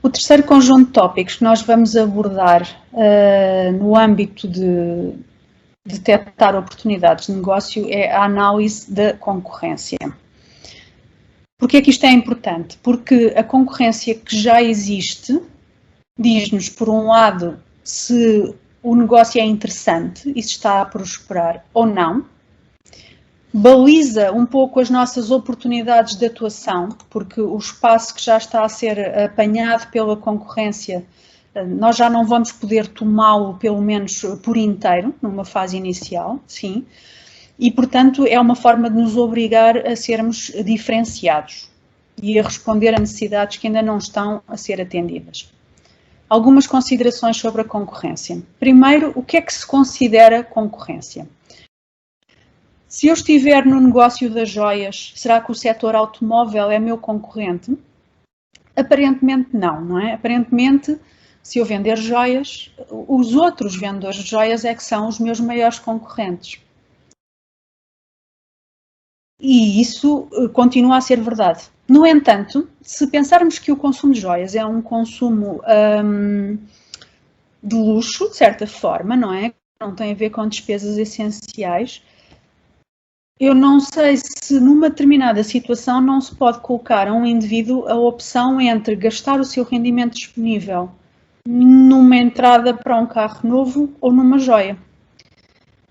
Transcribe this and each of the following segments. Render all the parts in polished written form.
O terceiro conjunto de tópicos que nós vamos abordar no âmbito de detectar oportunidades de negócio é a análise da concorrência. Porquê é que isto é importante? Porque a concorrência que já existe diz-nos, por um lado, se o negócio é interessante e se está a prosperar ou não, baliza um pouco as nossas oportunidades de atuação, porque o espaço que já está a ser apanhado pela concorrência, nós já não vamos poder tomá-lo, pelo menos por inteiro, numa fase inicial, sim, e, portanto, é uma forma de nos obrigar a sermos diferenciados e a responder a necessidades que ainda não estão a ser atendidas. Algumas considerações sobre a concorrência. Primeiro, o que é que se considera concorrência? Se eu estiver no negócio das joias, será que o setor automóvel é meu concorrente? Aparentemente não é? Aparentemente, se eu vender joias, os outros vendedores de joias é que são os meus maiores concorrentes. E isso continua a ser verdade. No entanto, se pensarmos que o consumo de joias é um consumo de luxo, de certa forma, não é? Não tem a ver com despesas essenciais. Eu não sei se numa determinada situação não se pode colocar a um indivíduo a opção entre gastar o seu rendimento disponível numa entrada para um carro novo ou numa joia.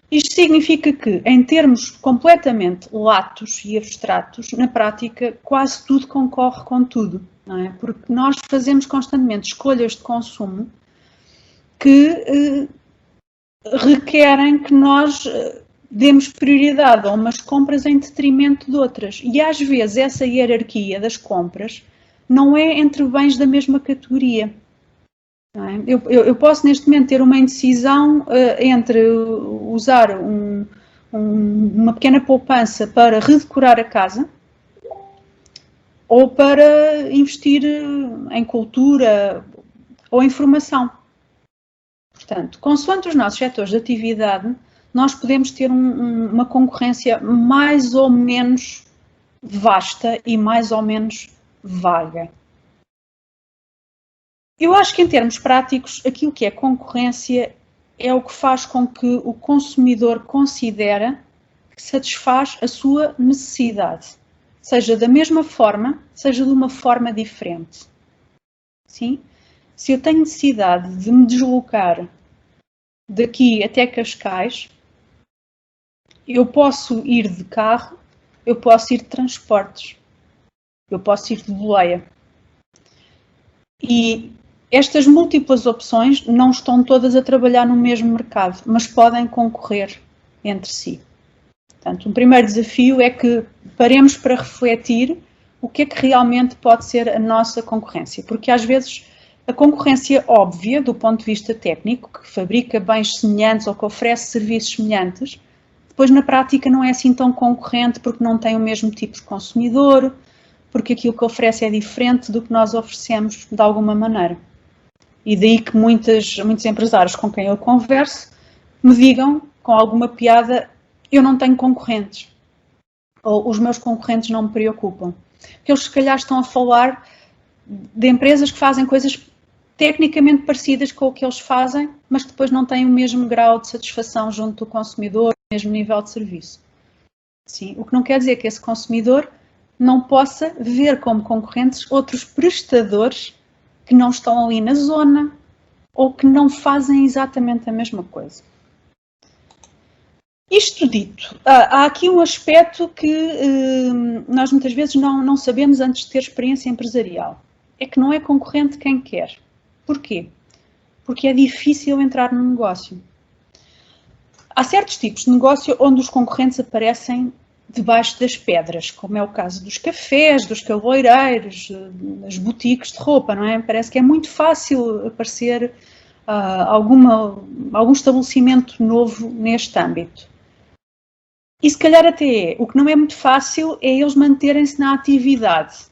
Isto significa que, em termos completamente latos e abstratos, na prática quase tudo concorre com tudo, não é? Porque nós fazemos constantemente escolhas de consumo que requerem que nós demos prioridade a umas compras em detrimento de outras. E às vezes essa hierarquia das compras não é entre bens da mesma categoria. Não é? Eu posso neste momento ter uma indecisão entre usar uma pequena poupança para redecorar a casa ou para investir em cultura ou em formação. Portanto, consoante os nossos setores de atividade, nós podemos ter uma concorrência mais ou menos vasta e mais ou menos vaga. Eu acho que, em termos práticos, aquilo que é concorrência é o que faz com que o consumidor considere que satisfaz a sua necessidade, seja da mesma forma, seja de uma forma diferente. Sim? Se eu tenho necessidade de me deslocar daqui até Cascais, eu posso ir de carro, eu posso ir de transportes, eu posso ir de boleia. E estas múltiplas opções não estão todas a trabalhar no mesmo mercado, mas podem concorrer entre si. Portanto, um primeiro desafio é que paremos para refletir o que é que realmente pode ser a nossa concorrência, porque às vezes a concorrência óbvia, do ponto de vista técnico, que fabrica bens semelhantes ou que oferece serviços semelhantes, depois na prática não é assim tão concorrente porque não tem o mesmo tipo de consumidor, porque aquilo que oferece é diferente do que nós oferecemos de alguma maneira. E daí que muitos empresários com quem eu converso me digam, com alguma piada, eu não tenho concorrentes. Ou os meus concorrentes não me preocupam. Porque eles se calhar estão a falar de empresas que fazem coisas tecnicamente parecidas com o que eles fazem, mas que depois não têm o mesmo grau de satisfação junto do consumidor, o mesmo nível de serviço. Sim, o que não quer dizer que esse consumidor não possa ver como concorrentes outros prestadores que não estão ali na zona ou que não fazem exatamente a mesma coisa. Isto dito, há aqui um aspecto que nós muitas vezes não sabemos antes de ter experiência empresarial. É que não é concorrente quem quer. Porquê? Porque é difícil entrar no negócio. Há certos tipos de negócio onde os concorrentes aparecem debaixo das pedras, como é o caso dos cafés, dos cabeleireiros, das boutiques de roupa, não é? Parece que é muito fácil aparecer algum estabelecimento novo neste âmbito. E se calhar até o que não é muito fácil é eles manterem-se na atividade,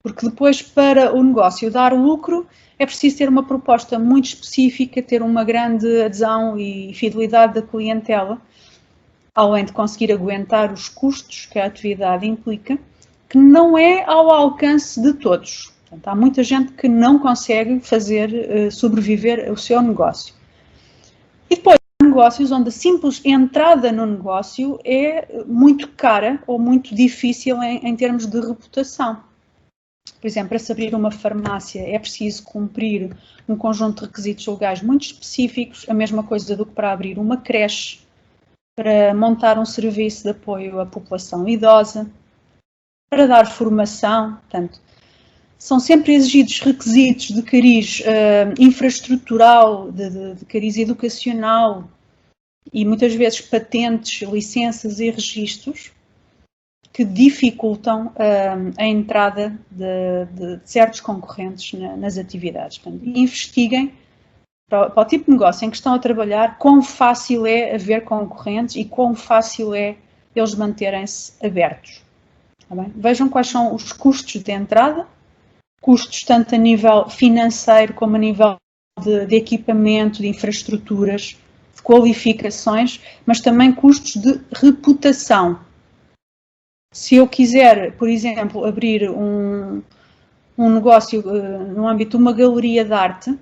porque depois para o negócio dar lucro é preciso ter uma proposta muito específica, ter uma grande adesão e fidelidade da clientela, além de conseguir aguentar os custos que a atividade implica, que não é ao alcance de todos. Portanto, há muita gente que não consegue fazer sobreviver o seu negócio. E depois há negócios onde a simples entrada no negócio é muito cara ou muito difícil em termos de reputação. Por exemplo, para se abrir uma farmácia é preciso cumprir um conjunto de requisitos legais muito específicos, a mesma coisa do que para abrir uma creche, para montar um serviço de apoio à população idosa, para dar formação. Portanto, são sempre exigidos requisitos de cariz infraestrutural, de cariz educacional e muitas vezes patentes, licenças e registros que dificultam a entrada de certos concorrentes nas atividades. Portanto, investiguem para o tipo de negócio em que estão a trabalhar, quão fácil é haver concorrentes e quão fácil é eles manterem-se abertos. Tá bem? Vejam quais são os custos de entrada, custos tanto a nível financeiro como a nível de equipamento, de infraestruturas, de qualificações, mas também custos de reputação. Se eu quiser, por exemplo, abrir um negócio no âmbito de uma galeria de arte,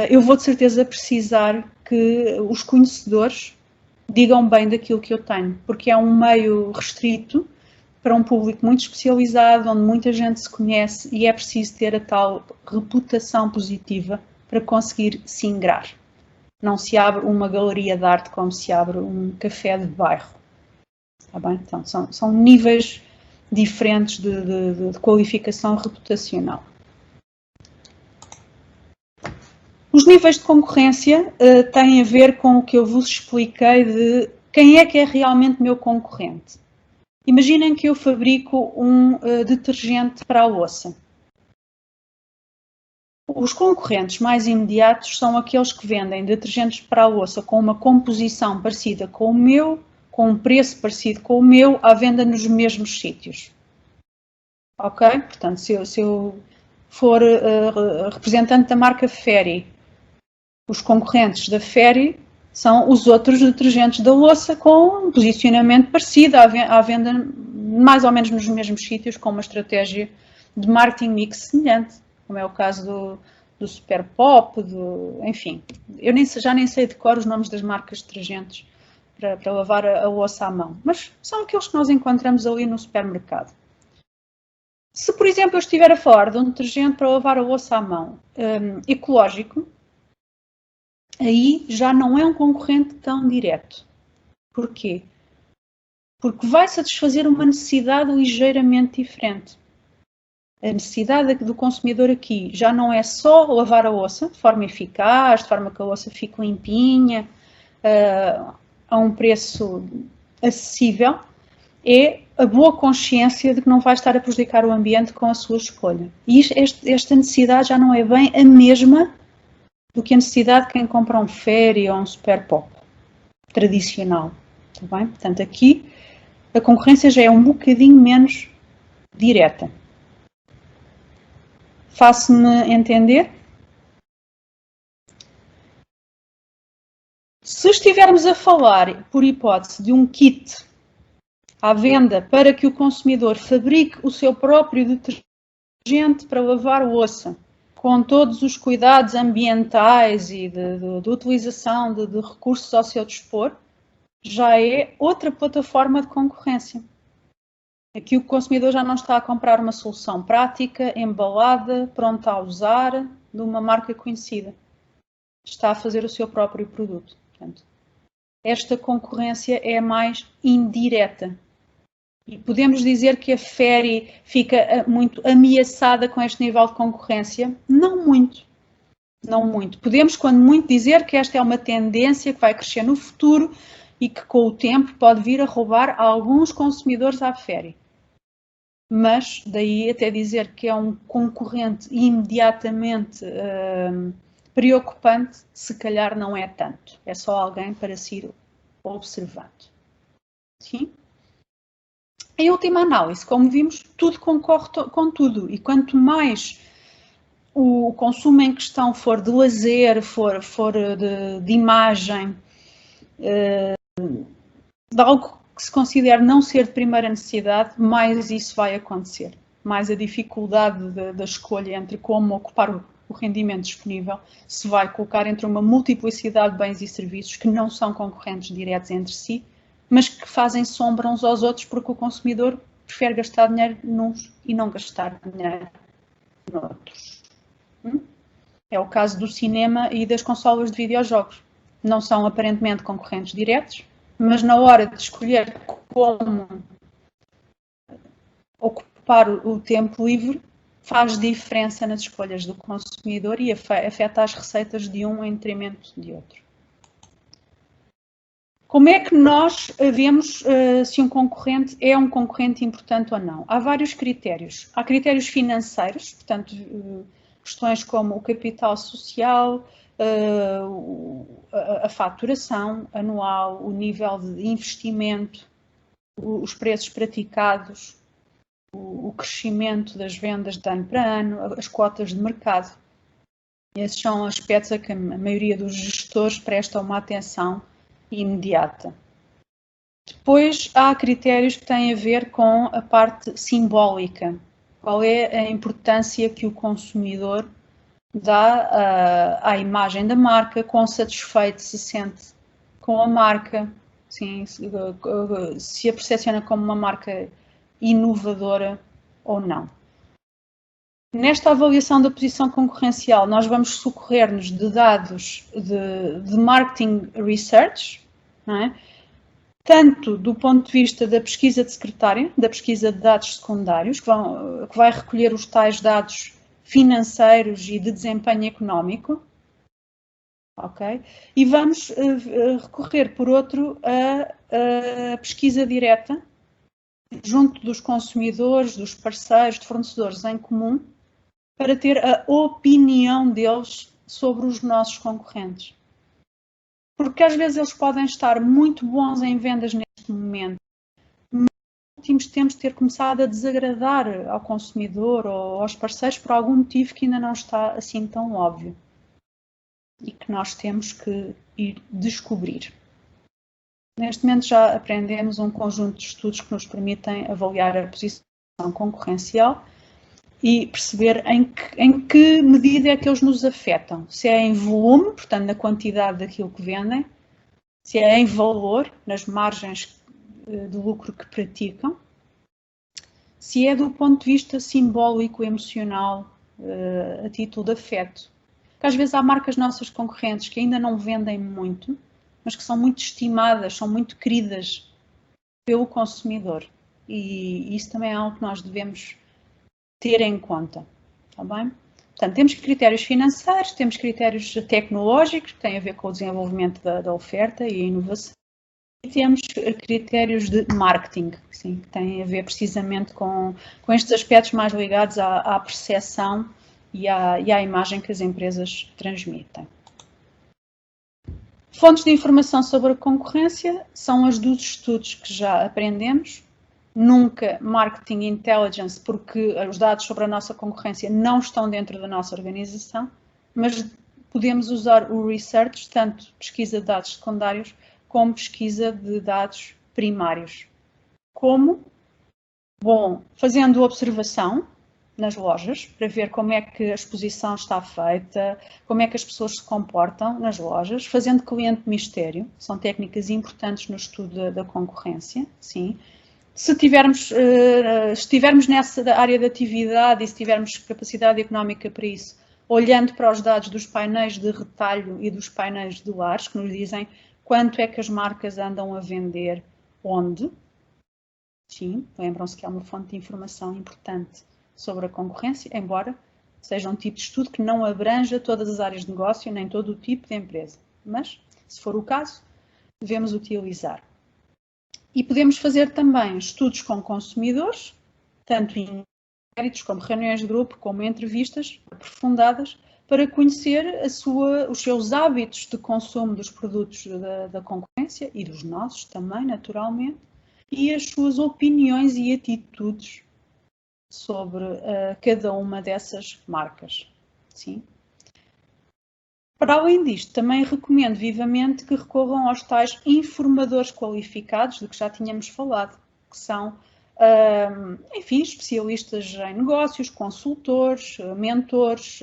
eu vou de certeza precisar que os conhecedores digam bem daquilo que eu tenho, porque é um meio restrito para um público muito especializado, onde muita gente se conhece e é preciso ter a tal reputação positiva para conseguir se ingrar. Não se abre uma galeria de arte como se abre um café de bairro. Tá bem? Então, são níveis diferentes de qualificação reputacional. Os níveis de concorrência têm a ver com o que eu vos expliquei de quem é que é realmente meu concorrente. Imaginem que eu fabrico um detergente para a louça. Os concorrentes mais imediatos são aqueles que vendem detergentes para a louça com uma composição parecida com o meu, com um preço parecido com o meu, à venda nos mesmos sítios. Ok? Portanto, se eu for representante da marca Fairy, os concorrentes da Fairy são os outros detergentes da louça com um posicionamento parecido, à venda mais ou menos nos mesmos sítios, com uma estratégia de marketing mix semelhante, como é o caso do Super Pop, enfim. Eu já nem sei de cor os nomes das marcas de detergentes para lavar a louça à mão, mas são aqueles que nós encontramos ali no supermercado. Se, por exemplo, eu estiver a falar de um detergente para lavar a louça à mão ecológico, aí já não é um concorrente tão direto. Porquê? Porque vai satisfazer uma necessidade ligeiramente diferente. A necessidade do consumidor aqui já não é só lavar a louça de forma eficaz, de forma que a louça fique limpinha, a um preço acessível, é a boa consciência de que não vai estar a prejudicar o ambiente com a sua escolha. E esta necessidade já não é bem a mesma do que a necessidade de quem compra um Fairy ou um Super Pop tradicional. Está bem? Portanto, aqui a concorrência já é um bocadinho menos direta. Faço-me entender? Se estivermos a falar, por hipótese, de um kit à venda para que o consumidor fabrique o seu próprio detergente para lavar louça, com todos os cuidados ambientais e de utilização de recursos ao seu dispor, já é outra plataforma de concorrência. Aqui o consumidor já não está a comprar uma solução prática, embalada, pronta a usar, de uma marca conhecida. Está a fazer o seu próprio produto. Portanto, esta concorrência é mais indireta. E podemos dizer que a Fairy fica muito ameaçada com este nível de concorrência? Não muito. Não muito. Podemos, quando muito, dizer que esta é uma tendência que vai crescer no futuro e que, com o tempo, pode vir a roubar alguns consumidores à Fairy. Mas, daí até dizer que é um concorrente imediatamente preocupante, se calhar não é tanto. É só alguém para se ir observando. Sim? Em última análise, como vimos, tudo concorre com tudo. E quanto mais o consumo em questão for de lazer, for de imagem, de algo que se considere não ser de primeira necessidade, mais isso vai acontecer. mais a dificuldade da escolha entre como ocupar o rendimento disponível se vai colocar entre uma multiplicidade de bens e serviços que não são concorrentes diretos entre si, mas que fazem sombra uns aos outros porque o consumidor prefere gastar dinheiro nos e não gastar dinheiro noutros. É o caso do cinema e das consolas de videojogos. Não são aparentemente concorrentes diretos, mas na hora de escolher como ocupar o tempo livre, faz diferença nas escolhas do consumidor e afeta as receitas de um em detrimento de outro. Como é que nós vemos se um concorrente é um concorrente importante ou não? Há vários critérios. Há critérios financeiros, portanto, questões como o capital social, a faturação anual, o nível de investimento, os preços praticados, o crescimento das vendas de ano para ano, as cotas de mercado. Esses são aspectos a que a maioria dos gestores prestam uma atenção imediata. Depois há critérios que têm a ver com a parte simbólica. Qual é a importância que o consumidor dá à imagem da marca, quão satisfeito se sente com a marca, sim, se a percepciona como uma marca inovadora ou não. Nesta avaliação da posição concorrencial, nós vamos socorrer-nos de dados de marketing research, não é? Tanto do ponto de vista da pesquisa de secretária, da pesquisa de dados secundários, que vai recolher os tais dados financeiros e de desempenho económico, ok? E vamos recorrer, por outro, a pesquisa direta junto dos consumidores, dos parceiros, de fornecedores em comum, para ter a opinião deles sobre os nossos concorrentes. Porque às vezes eles podem estar muito bons em vendas neste momento, mas nos últimos tempos ter começado a desagradar ao consumidor ou aos parceiros por algum motivo que ainda não está assim tão óbvio e que nós temos que ir descobrir. Neste momento já aprendemos um conjunto de estudos que nos permitem avaliar a posição concorrencial e perceber em que medida é que eles nos afetam. Se é em volume, portanto, na quantidade daquilo que vendem, se é em valor, nas margens de lucro que praticam, se é do ponto de vista simbólico, emocional, a título de afeto. Porque às vezes há marcas nossas concorrentes que ainda não vendem muito, mas que são muito estimadas, são muito queridas pelo consumidor. E isso também é algo que nós devemos ter em conta, está bem? Portanto, temos critérios financeiros, temos critérios tecnológicos, que têm a ver com o desenvolvimento da oferta e a inovação, e temos critérios de marketing, sim, que têm a ver precisamente com estes aspectos mais ligados à percepção e à imagem que as empresas transmitem. Fontes de informação sobre a concorrência são as dos estudos que já aprendemos. Nunca marketing intelligence, porque os dados sobre a nossa concorrência não estão dentro da nossa organização, mas podemos usar o research, tanto pesquisa de dados secundários, como pesquisa de dados primários. Como? Bom, fazendo observação nas lojas, para ver como é que a exposição está feita, como é que as pessoas se comportam nas lojas, fazendo cliente mistério, são técnicas importantes no estudo da concorrência, sim. Se estivermos nessa área de atividade e se tivermos capacidade económica para isso, olhando para os dados dos painéis de retalho e dos painéis de lares, que nos dizem quanto é que as marcas andam a vender onde. Sim, lembram-se que é uma fonte de informação importante sobre a concorrência, embora seja um tipo de estudo que não abranja todas as áreas de negócio, nem todo o tipo de empresa. Mas, se for o caso, devemos utilizar. E podemos fazer também estudos com consumidores, tanto em inquéritos como reuniões de grupo, como entrevistas aprofundadas, para conhecer os seus hábitos de consumo dos produtos da concorrência e dos nossos também, naturalmente, e as suas opiniões e atitudes sobre cada uma dessas marcas. Sim. Para além disto, também recomendo vivamente que recorram aos tais informadores qualificados, de que já tínhamos falado, que são enfim, especialistas em negócios, consultores, mentores,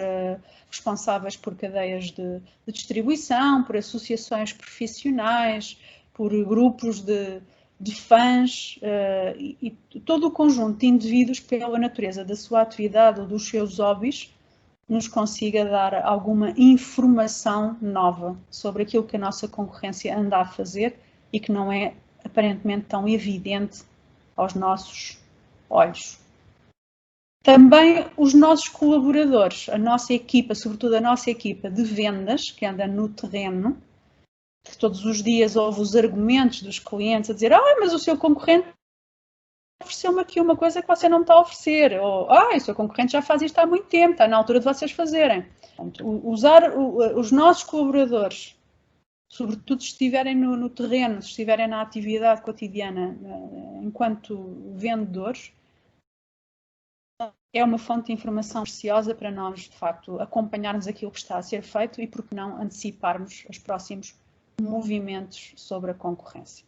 responsáveis por cadeias de distribuição, por associações profissionais, por grupos de fãs e todo o conjunto de indivíduos que, pela natureza da sua atividade ou dos seus hobbies, nos consiga dar alguma informação nova sobre aquilo que a nossa concorrência anda a fazer e que não é aparentemente tão evidente aos nossos olhos. Também os nossos colaboradores, a nossa equipa, sobretudo a nossa equipa de vendas, que anda no terreno, que todos os dias ouve os argumentos dos clientes a dizer: mas o seu concorrente ofereceu-me aqui uma coisa que você não me está a oferecer, ou o seu concorrente já faz isto há muito tempo, está na altura de vocês fazerem. Portanto, usar os nossos colaboradores, sobretudo se estiverem no terreno, se estiverem na atividade cotidiana enquanto vendedores, é uma fonte de informação preciosa para nós, de facto, acompanharmos aquilo que está a ser feito e, por que não, anteciparmos os próximos movimentos sobre a concorrência.